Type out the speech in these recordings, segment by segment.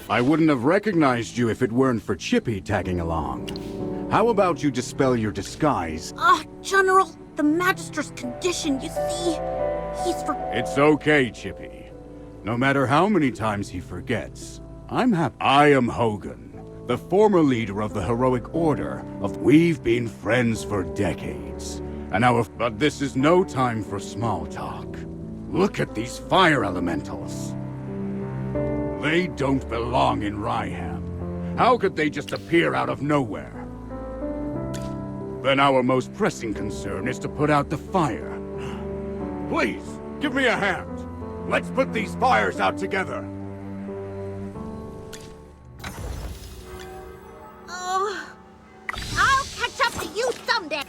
I wouldn't have recognized you if it weren't for Chippy tagging along. How about you dispel your disguise? General, the Magister's condition, you see, he's It's okay, Chippy. No matter how many times he forgets, I'm happy. I am Hogan, the former leader of the heroic order We've been friends for decades. But this is no time for small talk. Look at these fire elementals. They don't belong in Ryham. How could they just appear out of nowhere? Then our most pressing concern is to put out the fire. Please, give me a hand. Let's put these fires out together. I'll catch up to you someday.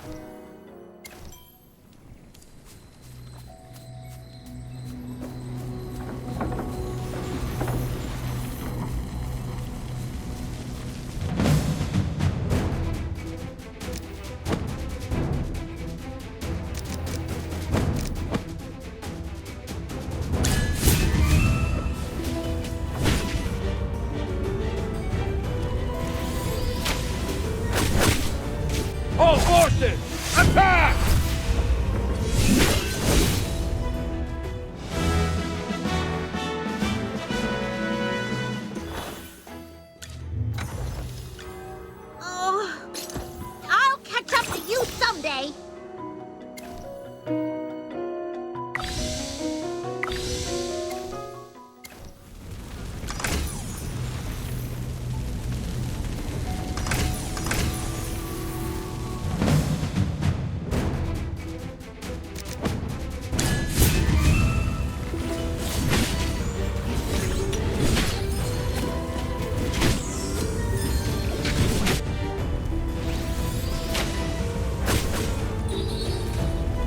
All forces, attack! I'll catch up to you someday.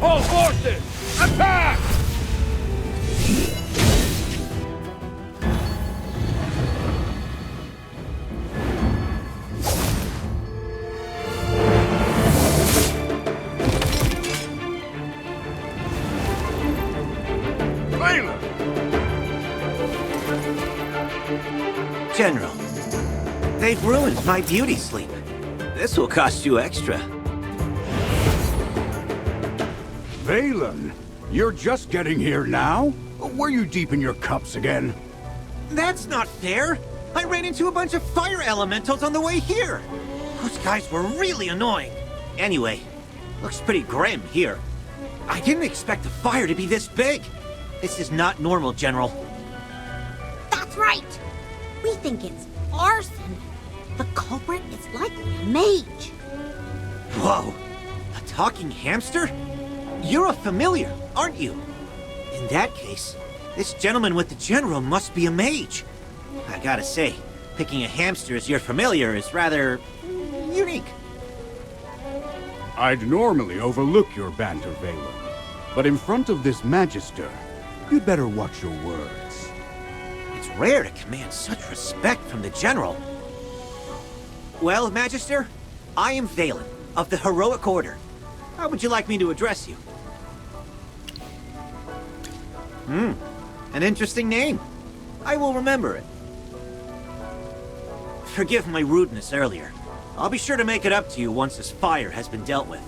All forces, attack! General, they've ruined my beauty sleep. This will cost you extra. Valen, you're just getting here now? Were you deep in your cups again? That's not fair! I ran into a bunch of fire elementals on the way here! Those guys were really annoying. Anyway, looks pretty grim here. I didn't expect the fire to be this big. This is not normal, General. That's right. We think it's arson. The culprit is likely a mage. Whoa! A talking hamster? You're a familiar, aren't you? In that case, this gentleman with the general must be a mage. I gotta say, picking a hamster as your familiar is rather unique. I'd normally overlook your banter, Valen. But in front of this Magister, you'd better watch your words. It's rare to command such respect from the general. Well, Magister, I am Valen, of the Heroic Order. How would you like me to address you? An interesting name. I will remember it. Forgive my rudeness earlier. I'll be sure to make it up to you once this fire has been dealt with.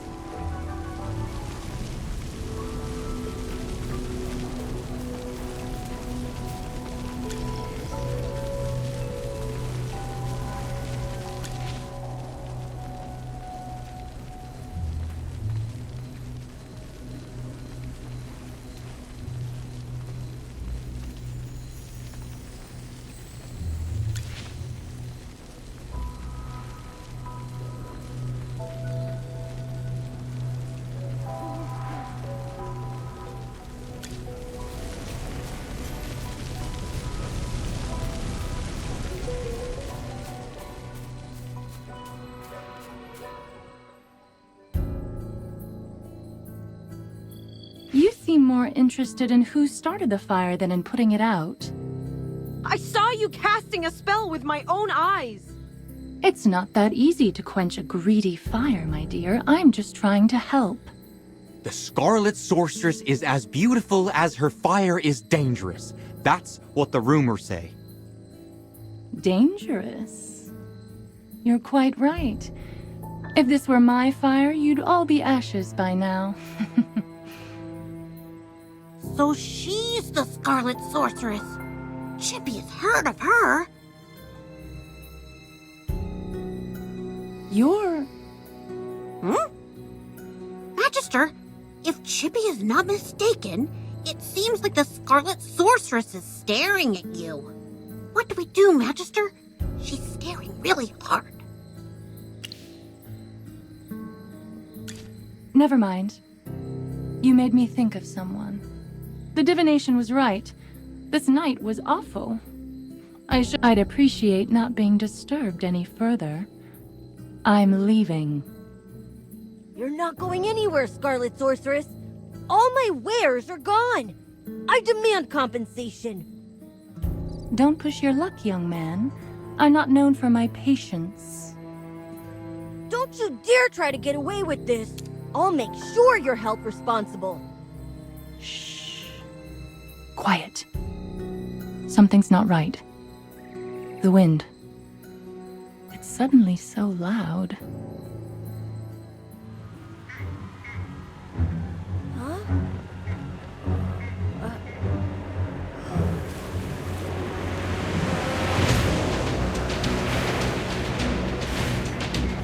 You seem more interested in who started the fire than in putting it out. I saw you casting a spell with my own eyes. It's not that easy to quench a greedy fire, my dear. I'm just trying to help. The Scarlet Sorceress is as beautiful as her fire is dangerous. That's what the rumors say. Dangerous. You're quite right. If this were my fire, you'd all be ashes by now. So she's the Scarlet Sorceress. Chippy has heard of her. You're... Magister, if Chippy is not mistaken, it seems like the Scarlet Sorceress is staring at you. What do we do, Magister? She's staring really hard. Never mind. You made me think of someone. The divination was right. This night was awful. I'd appreciate not being disturbed any further. I'm leaving. You're not going anywhere, Scarlet Sorceress. All my wares are gone. I demand compensation. Don't push your luck, young man. I'm not known for my patience. Don't you dare try to get away with this. I'll make sure you're held responsible. Shh. Quiet. Something's not right. The wind. It's suddenly so loud.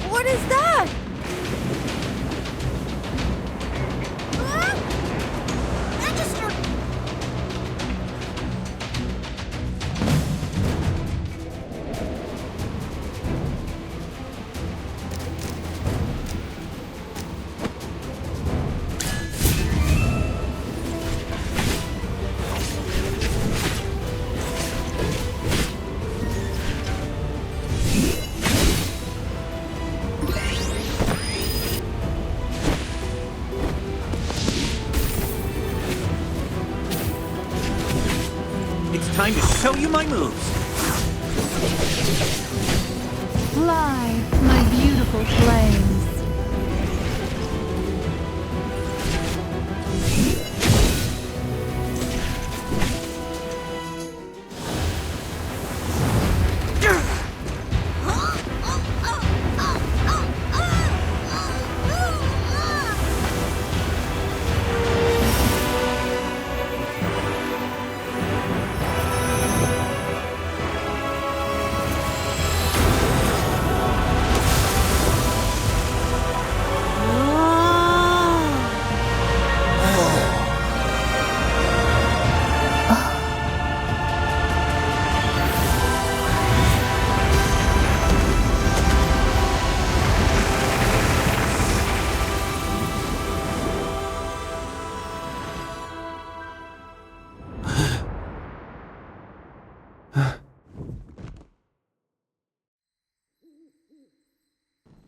What is that? Magister! It's time to show you my moves. Fly, my beautiful flames.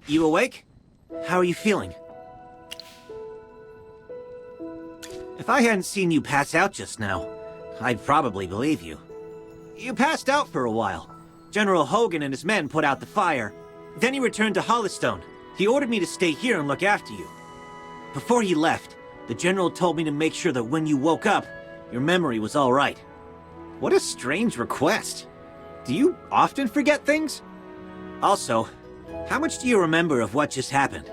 You awake? How are you feeling? If I hadn't seen you pass out just now, I'd probably believe you. You passed out for a while. General Hogan and his men put out the fire. Then he returned to Hollystone. He ordered me to stay here and look after you. Before he left, the General told me to make sure that when you woke up, your memory was all right. What a strange request. Do you often forget things? Also, how much do you remember of what just happened?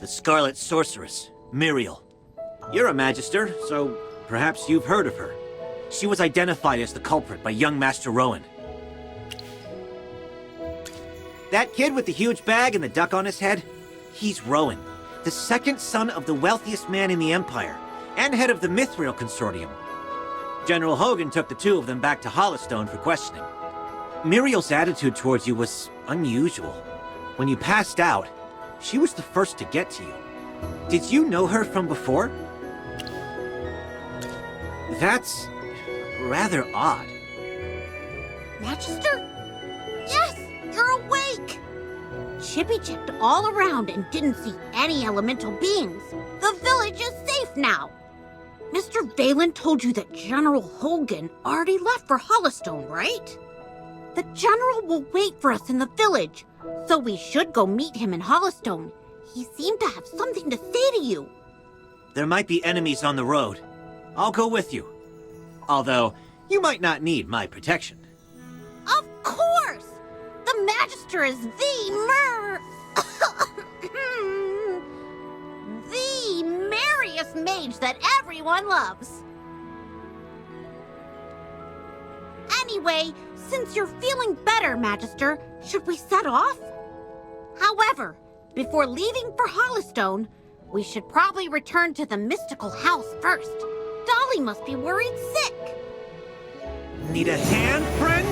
The Scarlet Sorceress, Muriel. You're a Magister, so perhaps you've heard of her. She was identified as the culprit by young Master Rowan. That kid with the huge bag and the duck on his head? He's Rowan, the second son of the wealthiest man in the Empire, and head of the Mithril Consortium. General Hogan took the two of them back to Hollystone for questioning. Muriel's attitude towards you was unusual. When you passed out, she was the first to get to you. Did you know her from before? That's rather odd. Magister? Yes, you're awake! Chippy checked all around and didn't see any elemental beings. The village is safe now. Mr. Valen told you that General Hogan already left for Hollystone, right? The General will wait for us in the village, so we should go meet him in Hollystone. He seemed to have something to say to you. There might be enemies on the road. I'll go with you. Although, You might not need my protection. Of course! The Magister is the merriest mage that everyone loves. Anyway, since you're feeling better, Magister, should we set off? However, before leaving for Hollystone, we should probably return to the mystical house first. Dolly must be worried sick. Need a hand, friend?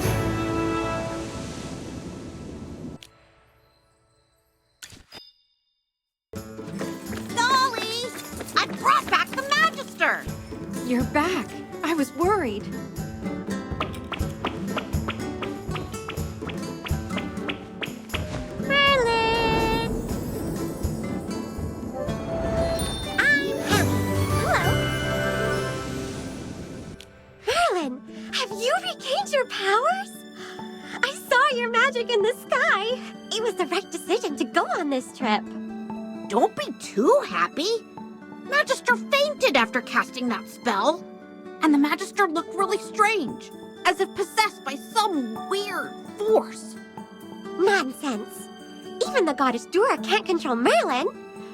Dolly! I brought back the Magister! You're back. I was worried. You regained your powers? I saw your magic in the sky. It was the right decision to go on this trip. Don't be too happy. Magister fainted after casting that spell. And the Magister looked really strange, as if possessed by some weird force. Nonsense. Even the goddess Dura can't control Merlin.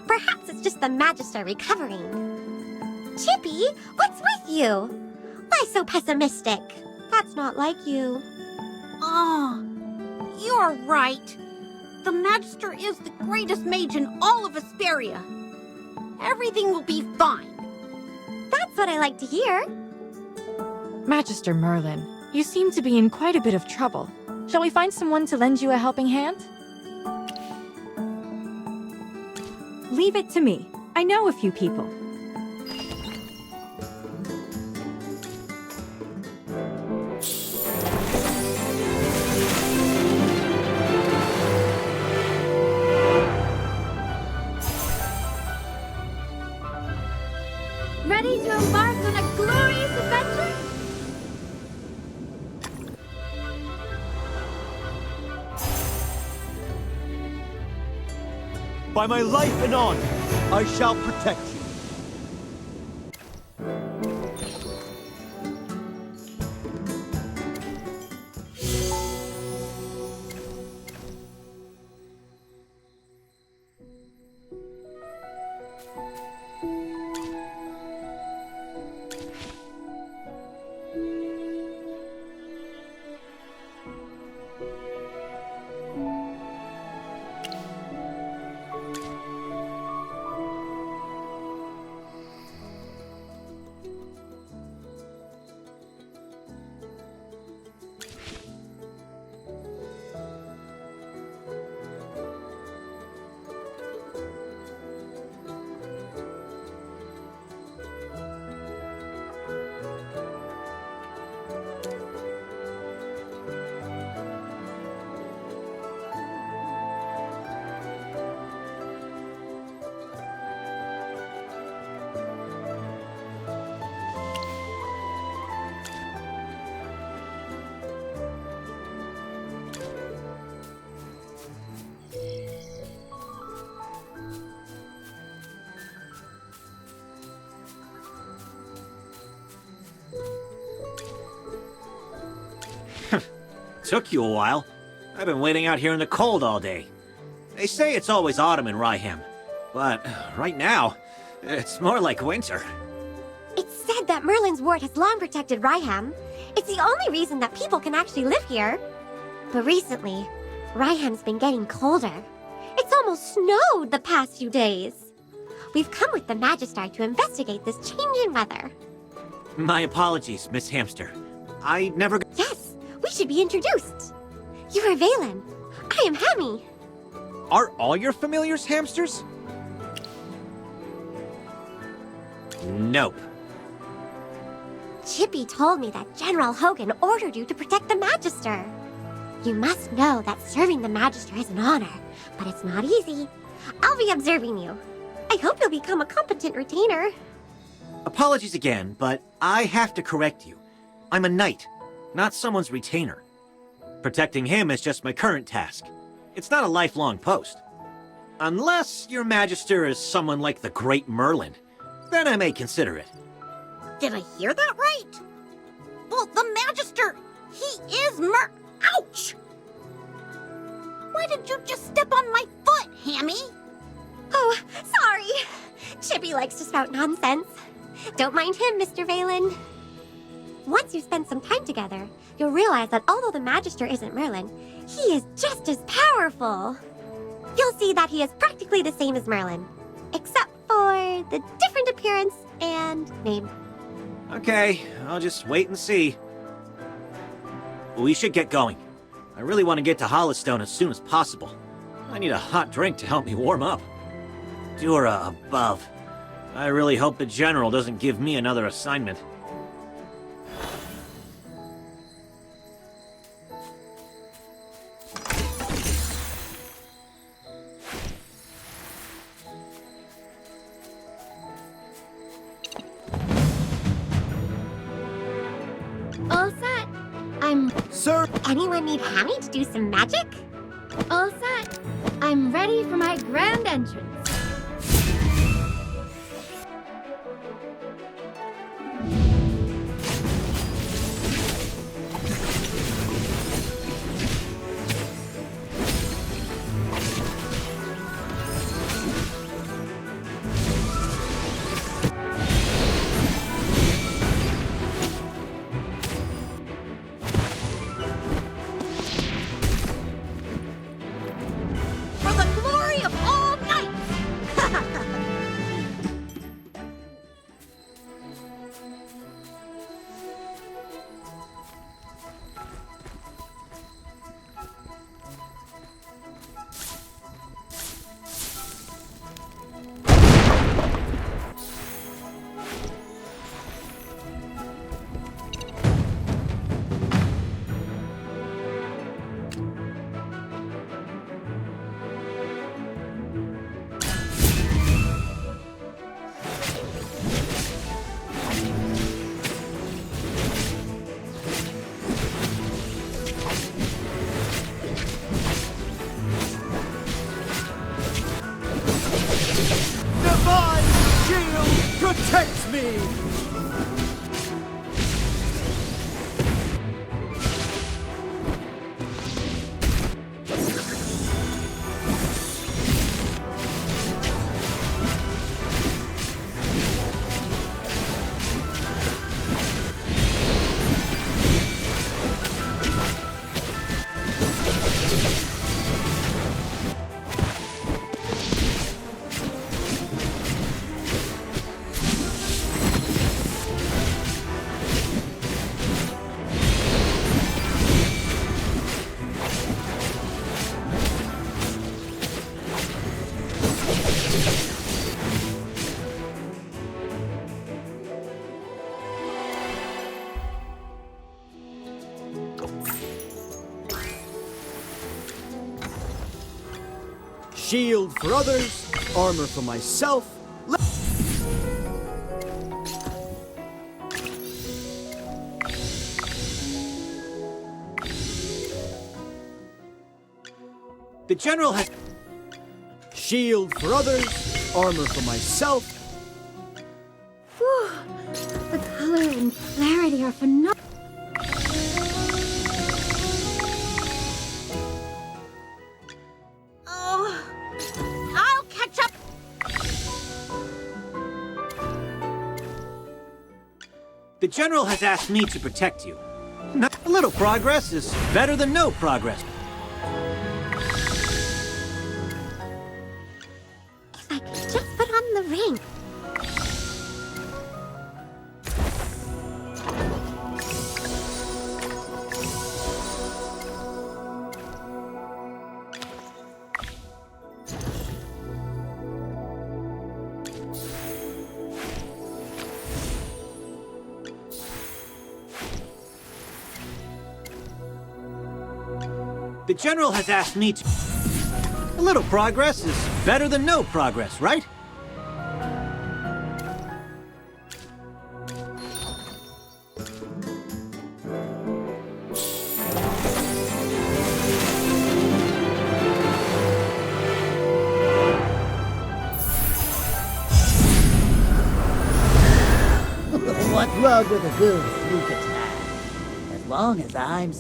Perhaps it's just the Magister recovering. Chippy, what's with you? Why so pessimistic? That's not like you. Oh, you're right. The Magister is the greatest mage in all of Asperia. Everything will be fine. That's what I like to hear. Magister Merlin, you seem to be in quite a bit of trouble. Shall we find someone to lend you a helping hand? Leave it to me. I know a few people. Ready to embark on a glorious adventure? By my life and honor, I shall protect you. Took you a while. I've been waiting out here in the cold all day. They say it's always autumn in Ryham, but right now, it's more like winter. It's said that Merlin's ward has long protected Ryham. It's the only reason that people can actually live here. But recently, Ryham's been getting colder. It's almost snowed the past few days. We've come with the Magister to investigate this change in weather. My apologies, Miss Hamster. I never... Yes, we should be introduced. You are Valen. I am Hammy. Are all your familiars hamsters? Nope. Chippy told me that General Hogan ordered you to protect the Magister. You must know that serving the Magister is an honor, but it's not easy. I'll be observing you. I hope you'll become a competent retainer. Apologies again, but I have to correct you. I'm a knight, not someone's retainer. Protecting him is just my current task. It's not a lifelong post. Unless your Magister is someone like the Great Merlin, then I may consider it. Did I hear that right? Well, The Magister! He is Ouch! Why did you just step on my foot, Hammy? Oh, sorry. Chippy likes to spout nonsense. Don't mind him, Mr. Valen. Once you spend some time together, you'll realize that although the Magister isn't Merlin, he is just as powerful. You'll see that he is practically the same as Merlin, except for the different appearance and name. Okay, I'll just wait and see. We should get going. I really want to get to Hollowstone as soon as possible. I need a hot drink to help me warm up. Dura above. I really hope the General doesn't give me another assignment. All set. Sir, Anyone need Hammy to do some magic? All set. I'm ready for my grand entrance. For the glory of all knights! divine shield protects me! Shield for others, armor for myself. The General has... Shield for others, armor for myself. Whew. The color and clarity are phenomenal. Oh, I'll catch up. The General has asked me to protect you. A little progress is better than no progress. If I could just put on the ring. The General has asked me to... A little progress is better than no progress, right? What's wrong with a good sneak attack? long as I'm...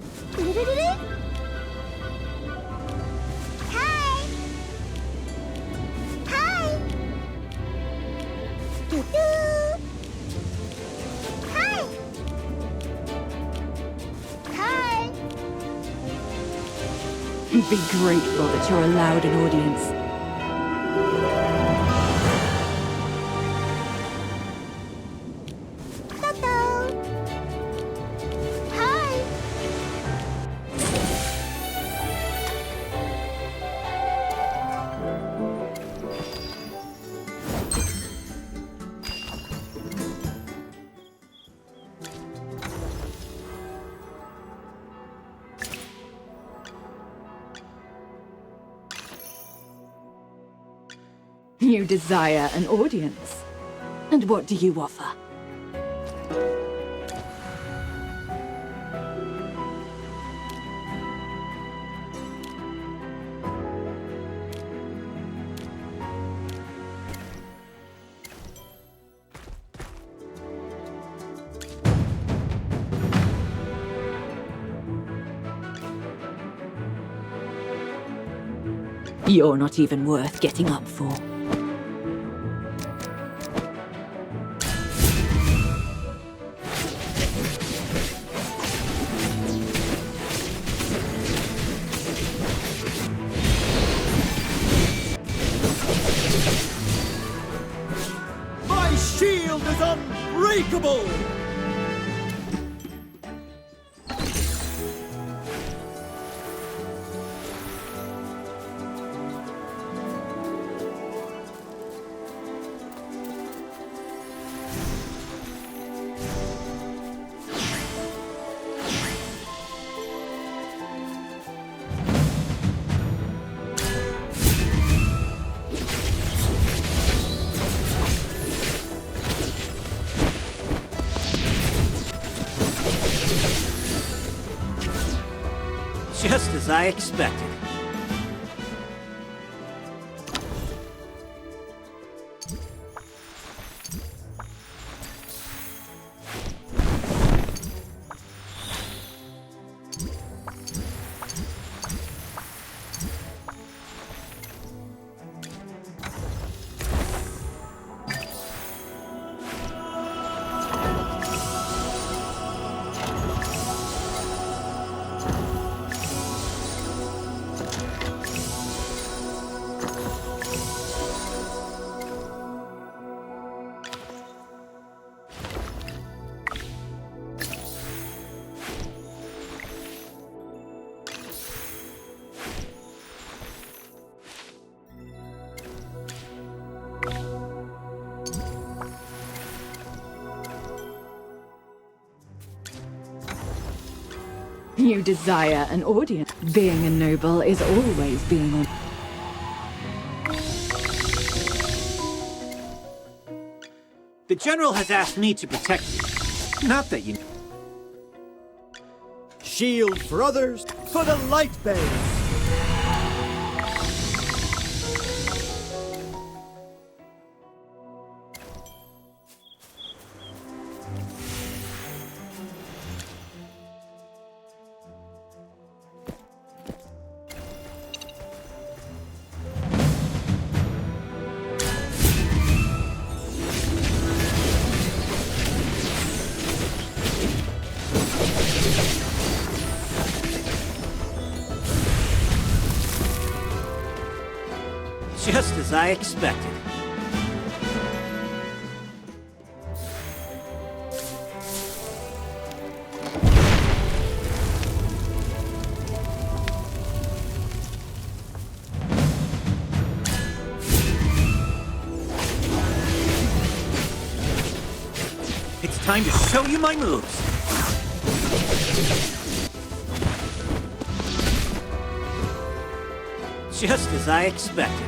Hi! Hi! Hi! Hi! Be grateful that you're allowed an audience. You desire an audience. And what do you offer? You're not even worth getting up for. My shield is unbreakable! Just as I expected. You desire an audience. Being a noble is always being on. The General has asked me to protect you. Not that you... Shield for others, for the light bane! Just as I expected. It's time to show you my moves. Just as I expected.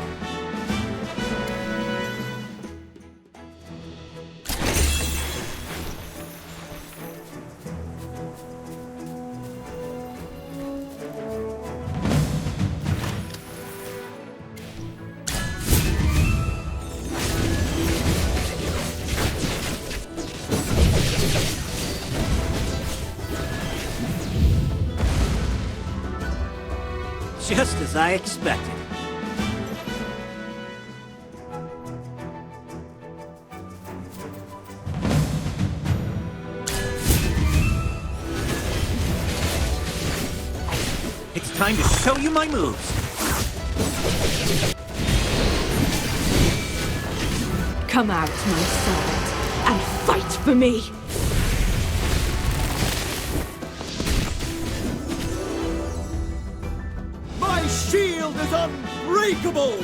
Just as I expected. It's time to show you my moves. Come out, my servant, and fight for me! My shield is unbreakable!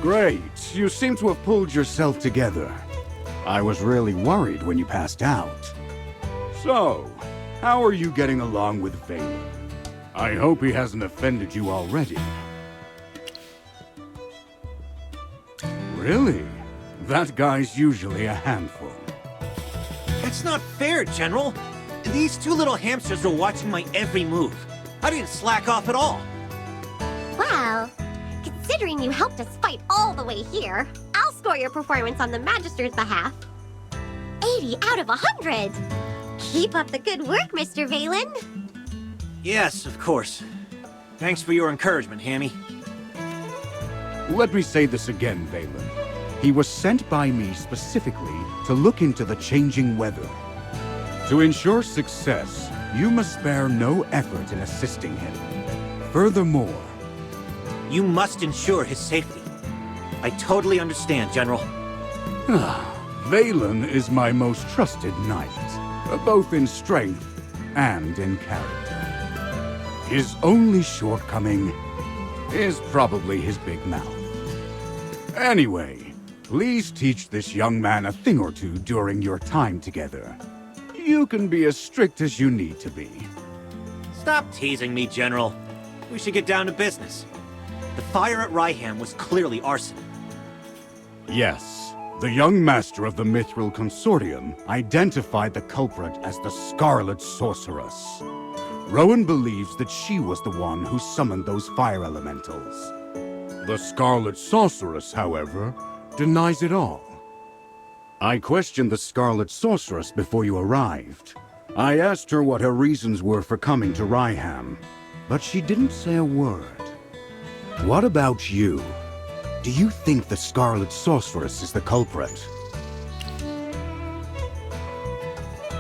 Great. You seem to have pulled yourself together. I was really worried when you passed out. So, how are you getting along with Valen? I hope he hasn't offended you already. Really? That guy's usually a handful. That's not fair, General. These two little hamsters were watching my every move. I didn't slack off at all. Well, considering you helped us fight all the way here, I'll score your performance on the Magister's behalf. 80 out of 100! Keep up the good work, Mr. Valen. Yes, of course. Thanks for your encouragement, Hammy. Let me say this again, Valen. He was sent by me specifically to look into the changing weather. To ensure success, you must spare no effort in assisting him. Furthermore, you must ensure his safety. I totally understand, General. Valen is my most trusted knight, both in strength and in character. His only shortcoming is probably his big mouth. Anyway, please teach this young man a thing or two during your time together. You can be as strict as you need to be. Stop teasing me, General. We should get down to business. The fire at Ryham was clearly arson. Yes, the young master of the Mithril Consortium identified the culprit as the Scarlet Sorceress. Rowan believes that she was the one who summoned those fire elementals. The Scarlet Sorceress, however, denies it all. I questioned the Scarlet Sorceress before you arrived. I asked her what her reasons were for coming to Ryham, but she didn't say a word. What about you? Do you think the Scarlet Sorceress is the culprit?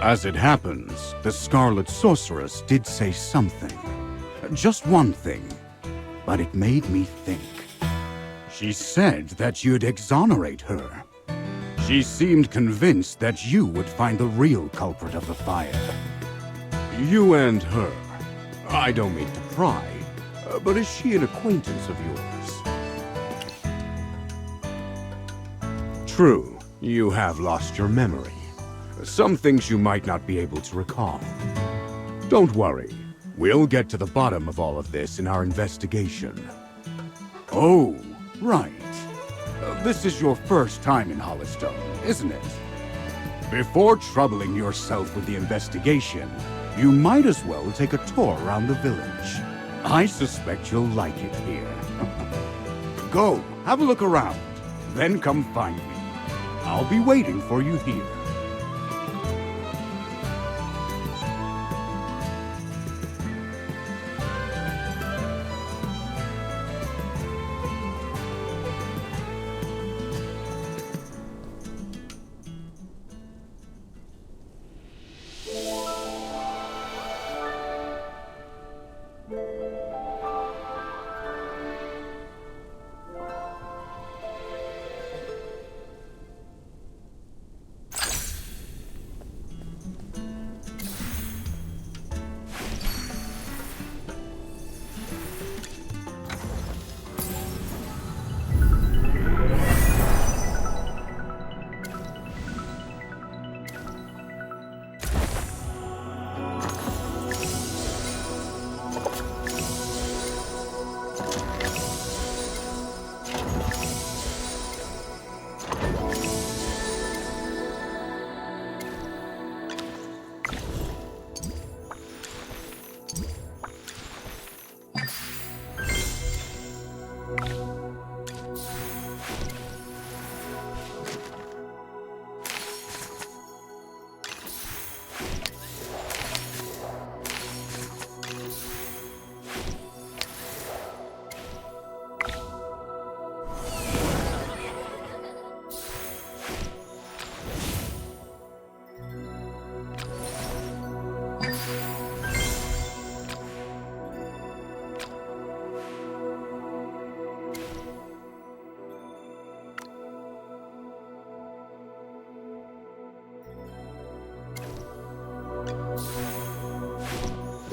As it happens, the Scarlet Sorceress did say something. Just one thing. But it made me think. She said that you'd exonerate her. She seemed convinced that you would find the real culprit of the fire. You and her. I don't mean to pry, but is she an acquaintance of yours? True, you have lost your memory. Some things you might not be able to recall. Don't worry. We'll get to the bottom of all of this in our investigation. Oh, right. This is your first time in Hollystone, isn't it? Before troubling yourself with the investigation, you might as well take a tour around the village. I suspect you'll like it here. Go, have a look around, then come find me. I'll be waiting for you here.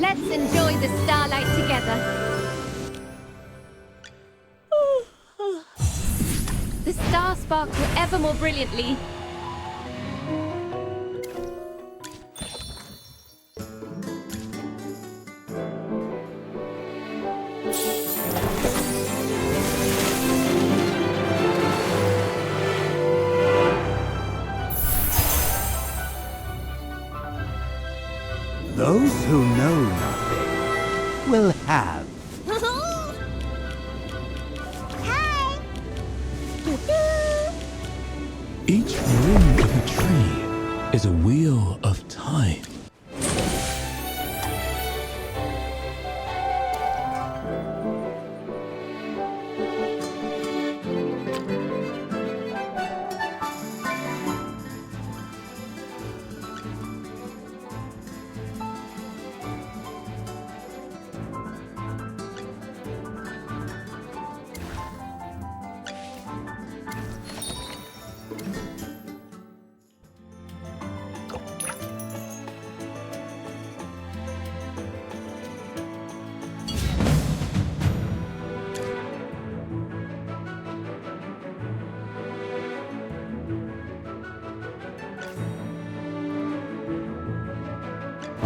Let's enjoy the starlight together. The stars sparkle ever more brilliantly. Those who know nothing will have. Hi! Each ring of a tree is a wheel of time.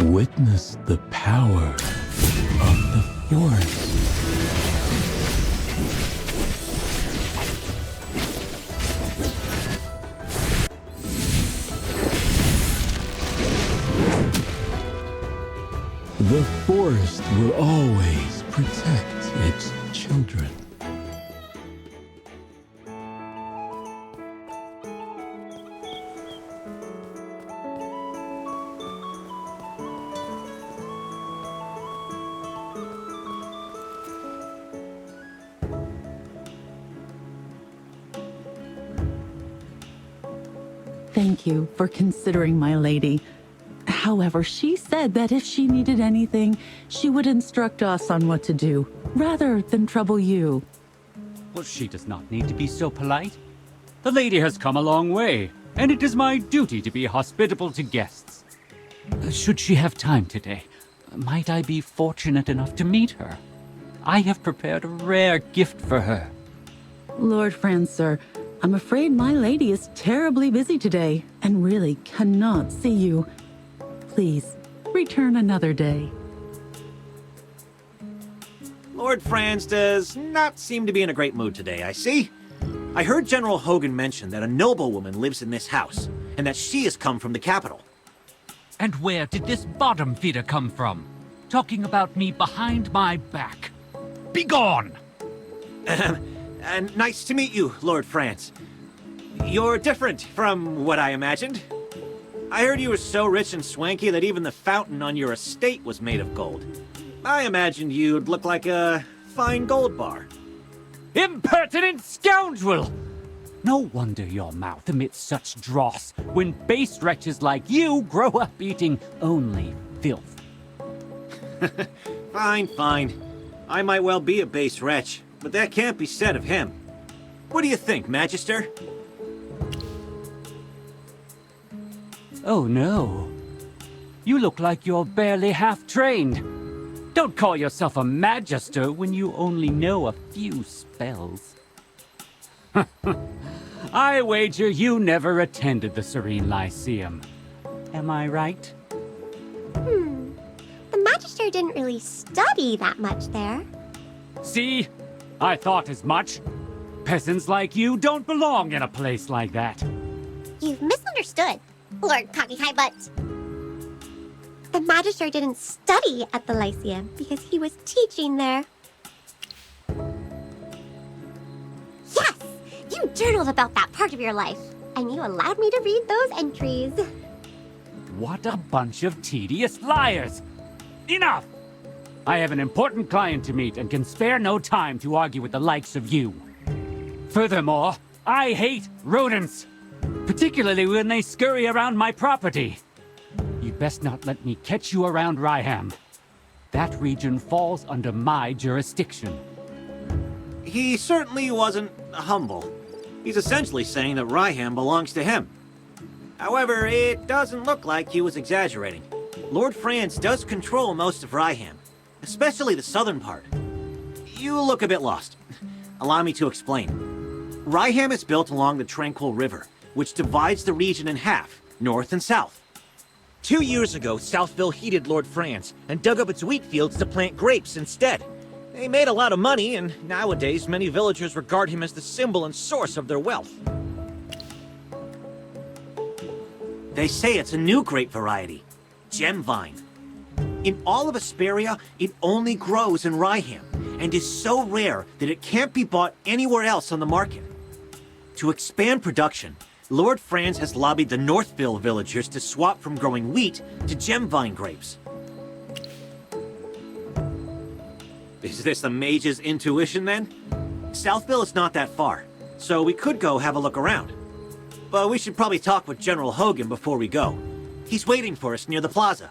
Witness the power of the Force. The forest will always protect its children. Thank you for considering my lady. However, she said that if she needed anything, she would instruct us on what to do, rather than trouble you. Well, she does not need to be so polite. The lady has come a long way, and it is my duty to be hospitable to guests. Should she have time today, might I be fortunate enough to meet her? I have prepared a rare gift for her. Lord Francer, I'm afraid my lady is terribly busy today and really cannot see you. Please, return another day. Lord Franz does not seem to be in a great mood today, I see. I heard General Hogan mention that a noblewoman lives in this house, and that she has come from the capital. And where did this bottom feeder come from? Talking about me behind my back. Begone! And nice to meet you, Lord Franz. You're different from what I imagined. I heard you were so rich and swanky that even the fountain on your estate was made of gold. I imagined you'd look like a fine gold bar. Impertinent scoundrel! No wonder your mouth emits such dross when base wretches like you grow up eating only filth. Fine, fine. I might well be a base wretch, but that can't be said of him. What do you think, Magister? Oh no. You look like you're barely half-trained. Don't call yourself a magister when you only know a few spells. I wager you never attended the Serene Lyceum. Am I right? The Magister didn't really study that much there. See? I thought as much. Peasants like you don't belong in a place like that. You've misunderstood, Lord Cocky High Butt. The Magister didn't study at the Lyceum because he was teaching there. Yes! You journaled about that part of your life, and you allowed me to read those entries. What a bunch of tedious liars! Enough! I have an important client to meet and can spare no time to argue with the likes of you. Furthermore, I hate rodents, particularly when they scurry around my property. You'd best not let me catch you around Ryham. That region falls under my jurisdiction. He certainly wasn't humble. He's essentially saying that Ryham belongs to him. However, it doesn't look like he was exaggerating. Lord Franz does control most of Ryham, especially the southern part. You look a bit lost. Allow me to explain. Ryham is built along the Tranquil River, which divides the region in half, north and south. 2 years ago, Southville heeded Lord Franz and dug up its wheat fields to plant grapes instead. They made a lot of money, and nowadays many villagers regard him as the symbol and source of their wealth. They say it's a new grape variety, Gem Vine. In all of Asperia, it only grows in Ryham, and is so rare that it can't be bought anywhere else on the market. To expand production, Lord Franz has lobbied the Northville villagers to swap from growing wheat to Gem Vine grapes. Is this the mage's intuition, then? Southville is not that far, so we could go have a look around. But we should probably talk with General Hogan before we go. He's waiting for us near the plaza.